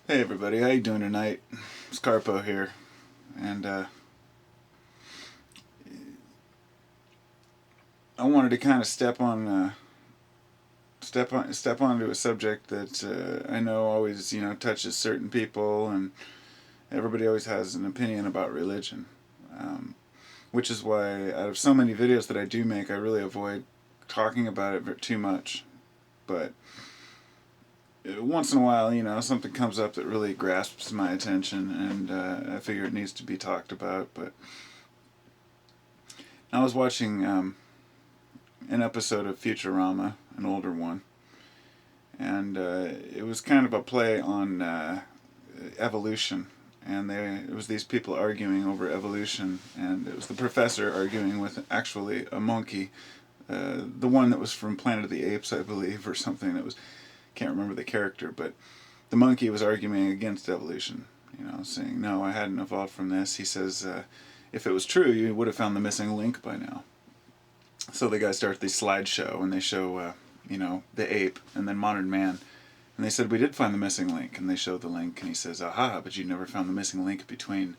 Hey everybody, how you doing tonight? It's Carpo here, and I wanted to kind of step onto a subject that I know always touches certain people, and everybody always has an opinion about religion, um, which is why out of so many videos that I do make, I really avoid talking about it too much. But once in a while, something comes up that really grasps my attention, and I figure it needs to be talked about. But I was watching an episode of Futurama, an older one, and it was kind of a play on evolution. And it was these people arguing over evolution, and it was the professor arguing with actually a monkey, the one that was from Planet of the Apes, I believe, or something. It was, can't remember the character, but the monkey was arguing against evolution. Saying no, I hadn't evolved from this. He says, if it was true, you would have found the missing link by now. So the guys start the slideshow, and they show, the ape and then modern man. And they said, we did find the missing link. And they showed the link, and he says, aha, but you never found the missing link between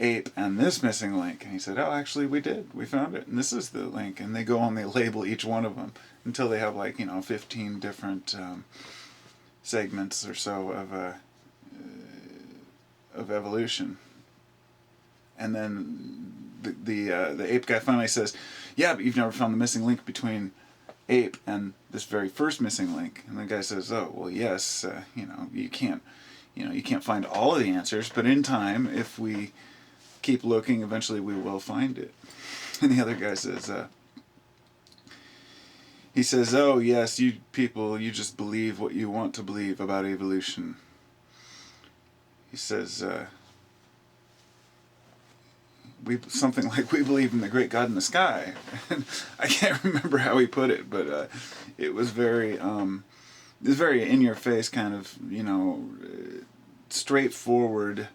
ape and this missing link. And he said, oh, actually, we did. We found it, and this is the link. And they go and they label each one of them until they have 15 different segments or so of evolution. And then the ape guy finally says, yeah, but you've never found the missing link between ape and this very first missing link. And the guy says, oh, well, yes, you can't find all of the answers, but in time, if we keep looking, eventually we will find it. And the other guy says, he says, oh, yes, you people, you just believe what you want to believe about evolution. He says, something like, we believe in the great God in the sky. I can't remember how he put it, but it was very in your face kind of, straightforward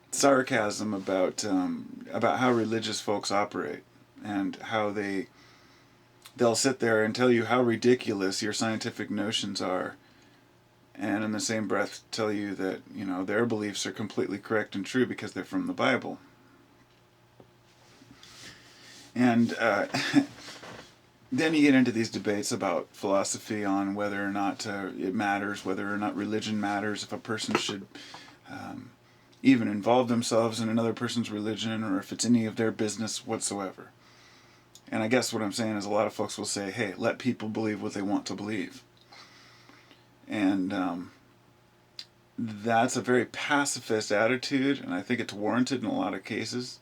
sarcasm about how religious folks operate, and how they'll sit there and tell you how ridiculous your scientific notions are, and in the same breath tell you that their beliefs are completely correct and true because they're from the Bible. And then you get into these debates about philosophy on whether or not it matters, whether or not religion matters, if a person should even involve themselves in another person's religion, or if it's any of their business whatsoever. And I guess what I'm saying is a lot of folks will say, hey, let people believe what they want to believe. And that's a very pacifist attitude, and I think it's warranted in a lot of cases,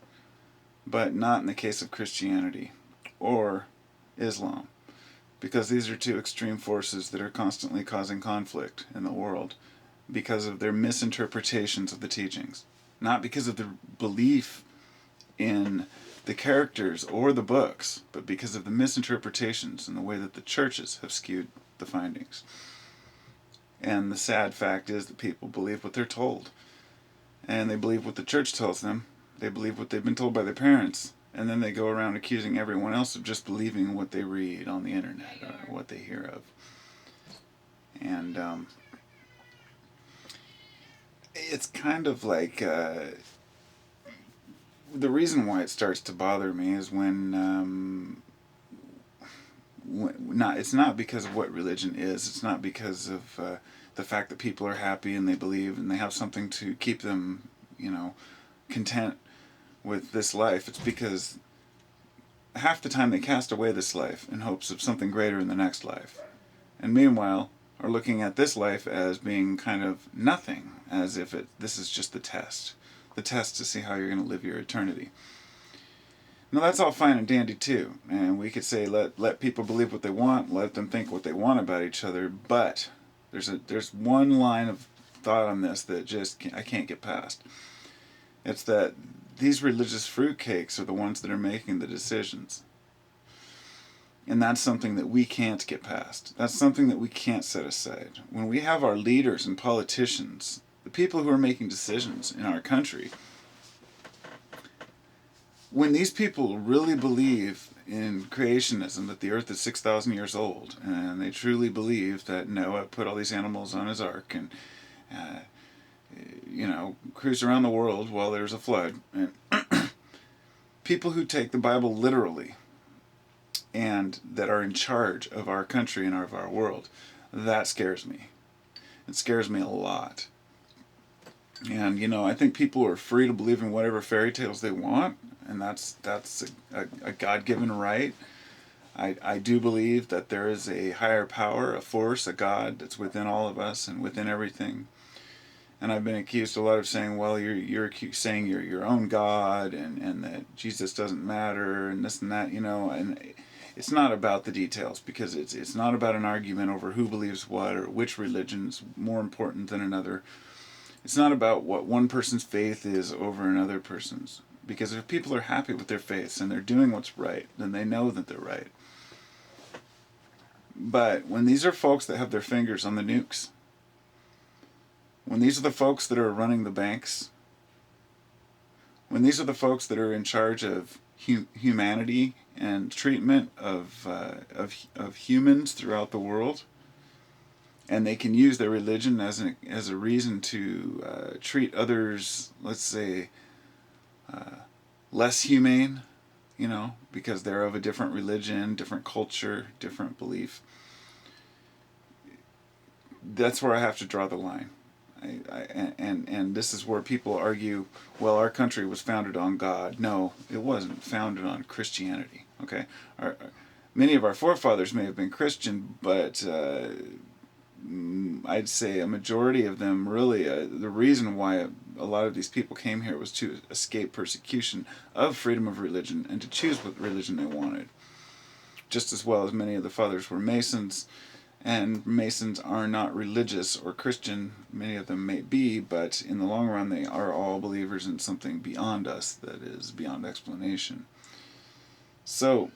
but not in the case of Christianity or Islam, because these are two extreme forces that are constantly causing conflict in the world because of their misinterpretations of the teachings, not because of their belief in the characters or the books, but because of the misinterpretations and the way that the churches have skewed the findings. And the sad fact is that people believe what they're told, and they believe what the church tells them. They believe what they've been told by their parents, and then they go around accusing everyone else of just believing what they read on the internet or what they hear of. And it's kind of like the reason why it starts to bother me is when it's not because of what religion is. It's not because of the fact that people are happy and they believe and they have something to keep them, content with this life. It's because half the time they cast away this life in hopes of something greater in the next life, and meanwhile are looking at this life as being kind of nothing, as if this is just the test to see how you're going to live your eternity. Now that's all fine and dandy too, and we could say let people believe what they want, let them think what they want about each other, but there's one line of thought on this that I can't get past. It's that these religious fruitcakes are the ones that are making the decisions. And that's something that we can't get past. That's something that we can't set aside. When we have our leaders and politicians, the people who are making decisions in our country, when these people really believe in creationism, that the earth is 6,000 years old, and they truly believe that Noah put all these animals on his ark, cruise around the world while there's a flood. And people who take the Bible literally and that are in charge of our country and of our world, that scares me. It scares me a lot. And, I think people are free to believe in whatever fairy tales they want, and that's a God-given right. I do believe that there is a higher power, a force, a God that's within all of us and within everything. And I've been accused a lot of saying, well, you're saying you're your own God, and that Jesus doesn't matter, and this and that, and it's not about the details, because it's not about an argument over who believes what or which religion is more important than another. It's not about what one person's faith is over another person's, because if people are happy with their faiths and they're doing what's right, then they know that they're right. But when these are folks that have their fingers on the nukes, when these are the folks that are running the banks, when these are the folks that are in charge of humanity and treatment of humans throughout the world, and they can use their religion as a reason to treat others, let's say, less humane, because they're of a different religion, different culture, different belief. That's where I have to draw the line. And this is where people argue, well, our country was founded on God. No, it wasn't founded on Christianity. Okay, many of our forefathers may have been Christian, but I'd say a majority of them really, the reason why a lot of these people came here was to escape persecution of freedom of religion and to choose what religion they wanted. Just as well as many of the fathers were Masons, and Masons are not religious or Christian. Many of them may be, but in the long run they are all believers in something beyond us that is beyond explanation. So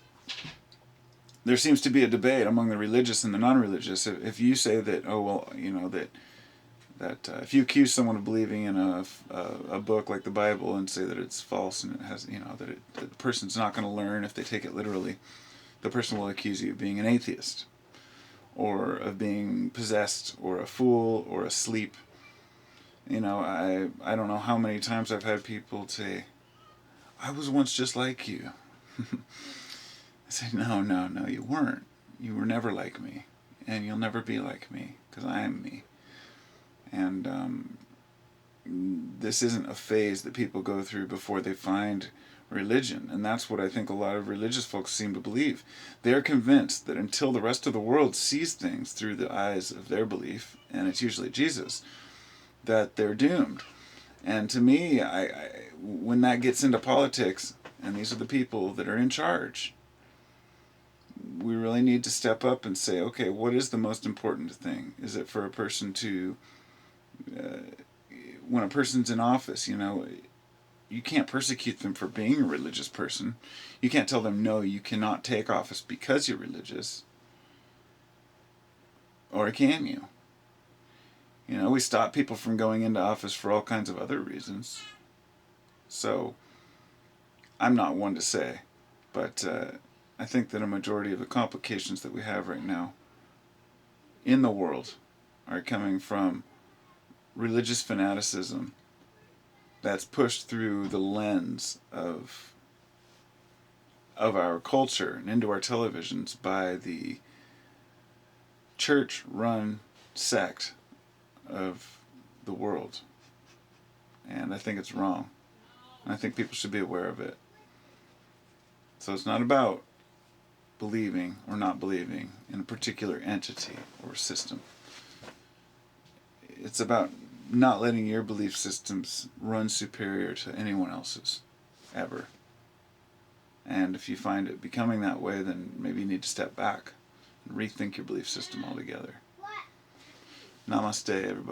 there seems to be a debate among the religious and the non-religious. If you say that, that if you accuse someone of believing in a book like the Bible and say that it's false and it has, that the person's not going to learn if they take it literally, the person will accuse you of being an atheist, or of being possessed, or a fool, or asleep. I don't know how many times I've had people say, I was once just like you. I say, no, you weren't. You were never like me, and you'll never be like me, because I am me. And this isn't a phase that people go through before they find religion, and that's what I think a lot of religious folks seem to believe. They're convinced that until the rest of the world sees things through the eyes of their belief, and it's usually Jesus, that they're doomed. And to me, when that gets into politics, and these are the people that are in charge, we really need to step up and say, okay, what is the most important thing? Is it for a person to, when a person's in office, you can't persecute them for being a religious person. You can't tell them, no, you cannot take office because you're religious. Or can you? We stop people from going into office for all kinds of other reasons. So, I'm not one to say, but I think that a majority of the complications that we have right now in the world are coming from religious fanaticism that's pushed through the lens of our culture and into our televisions by the church-run sect of the world. And I think it's wrong. I think people should be aware of it. So it's not about believing or not believing in a particular entity or system. It's about not letting your belief systems run superior to anyone else's, ever. And if you find it becoming that way, then maybe you need to step back and rethink your belief system altogether. Namaste, everybody.